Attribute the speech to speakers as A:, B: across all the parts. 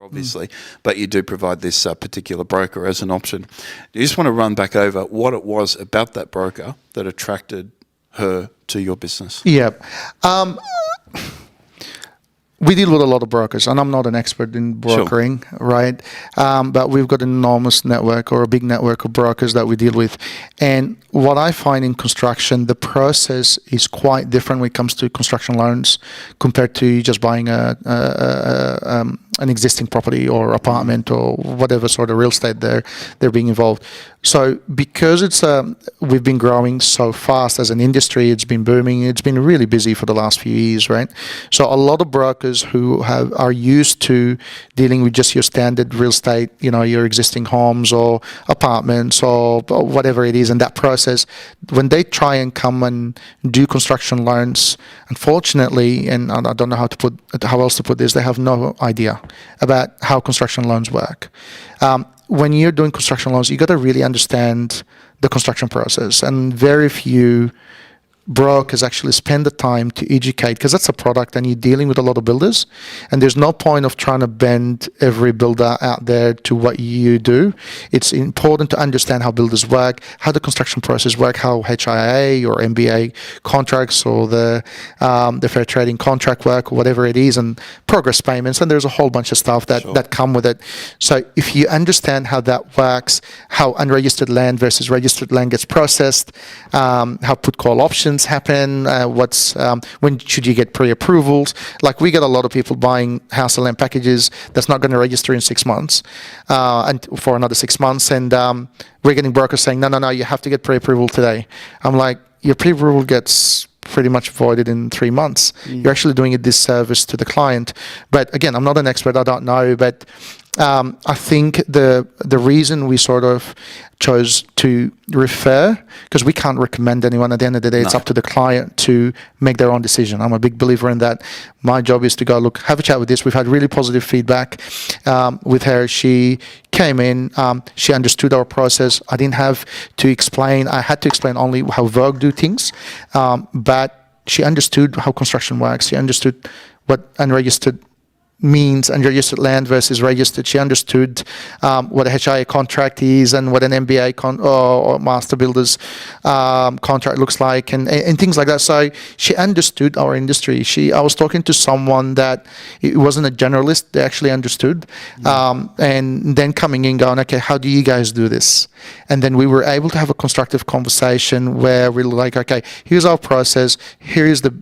A: obviously, but you do provide this particular broker as an option. You just want to run back over what it was about that broker that attracted her to your business.
B: Yeah. We deal with a lot of brokers, and I'm not an expert in brokering, right? But we've got an enormous network, or a big network of brokers that we deal with. And what I find in construction, the process is quite different when it comes to construction loans compared to just buying an existing property or apartment or whatever sort of real estate they're being involved. So because we've been growing so fast as an industry, it's been booming, it's been really busy for the last few years, right? So a lot of brokers who are used to dealing with just your standard real estate, your existing homes or apartments or whatever it is, and that process, when they try and come and do construction loans, unfortunately, and I don't know how else to put this, they have no idea about how construction loans work. When you're doing construction loans, you got to really understand the construction process, and very few brokers actually spend the time to educate, because that's a product and you're dealing with a lot of builders, and there's no point of trying to bend every builder out there to what you do. It's important to understand how builders work, how the construction process work, how HIA or MBA contracts or the fair trading contract work or whatever it is, and progress payments, and there's a whole bunch of stuff that come with it. So if you understand how that works, how unregistered land versus registered land gets processed, how put call options happen, when should you get pre-approvals. Like, we get a lot of people buying house and land packages that's not going to register in 6 months and for another 6 months, and we're getting brokers saying no, you have to get pre-approval today. I'm like, your pre-approval gets pretty much voided in 3 months. You're actually doing a disservice to the client. But again, I'm not an expert, I don't know, but I think the reason we sort of chose to refer, because we can't recommend anyone. At the end of the day, it's up to the client to make their own decision. I'm a big believer in that. My job is to go, look, have a chat with this. We've had really positive feedback with her. She came in, she understood our process. I didn't have to explain. I had to explain only how Vogue do things, but she understood how construction works. She understood what unregistered means, unregistered land versus registered. She understood what a HIA contract is and what an MBA or master builder's contract looks like, and things like that. So she understood our industry. I was talking to someone that it wasn't a generalist. They actually understood, and then coming in going, okay, how do you guys do this? And then we were able to have a constructive conversation where we were like, okay, here's our process. Here is the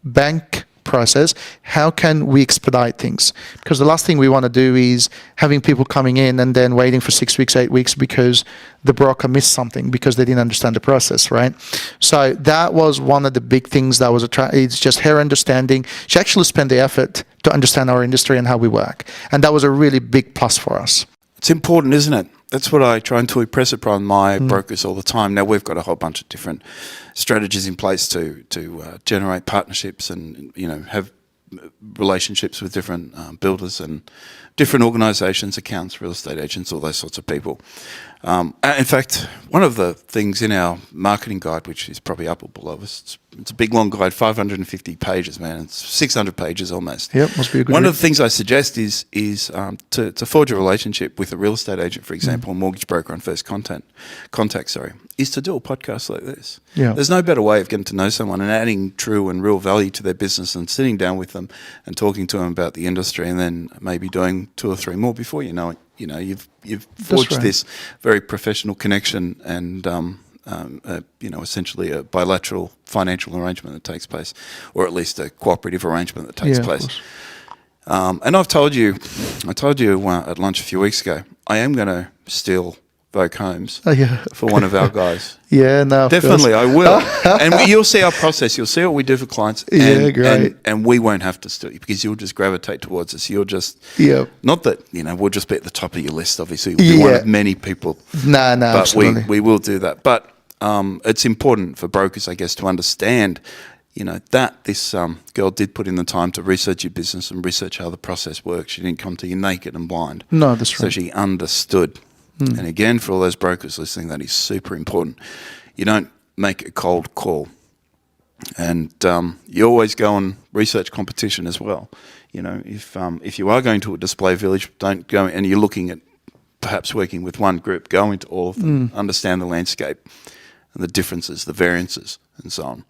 B: bank process. How can we expedite things? Because the last thing we want to do is having people coming in and then waiting for 6 weeks, 8 weeks because the broker missed something because they didn't understand the process, right? So that was one of the big things that was it's just her understanding. She actually spent the effort to understand our industry and how we work, and that was a really big plus for us.
A: It's important, isn't it? That's what I try to impress upon my brokers all the time. Now, we've got a whole bunch of different strategies in place to generate partnerships and, have relationships with different builders and different organisations, accountants, real estate agents, all those sorts of people. In fact, one of the things in our marketing guide, which is probably up or below us, it's a big long guide, 550 pages, man. It's 600 pages almost.
B: Yep, must be a good
A: One
B: read.
A: of the things I suggest is to forge a relationship with a real estate agent, for example, a mortgage broker on first contact, is to do a podcast like this.
B: Yeah.
A: There's no better way of getting to know someone and adding true and real value to their business and sitting down with them and talking to them about the industry, and then maybe doing 2 or 3 more before you know it. You've forged this very professional connection and essentially a bilateral financial arrangement that takes place, or at least a cooperative arrangement that takes place. And I told you at lunch a few weeks ago, I am going to steal Vogue Homes for one of our guys.
B: No,
A: definitely, I will. And you'll see our process. You'll see what we do for clients.
B: Great.
A: And we won't have to steal you because you'll just gravitate towards us. You'll just not that we'll just be at the top of your list. Obviously, we'll be one of many people.
B: No,
A: but
B: absolutely.
A: we will do that. But it's important for brokers, I guess, to understand. That this girl did put in the time to research your business and research how the process works. She didn't come to you naked and blind.
B: No, that's right.
A: So she understood. And again, for all those brokers listening, that is super important. You don't make a cold call. And you always go on research competition as well. You know, if you are going to a display village, don't go, and you're looking at perhaps working with one group, go into all of them, understand the landscape and the differences, the variances, and so on.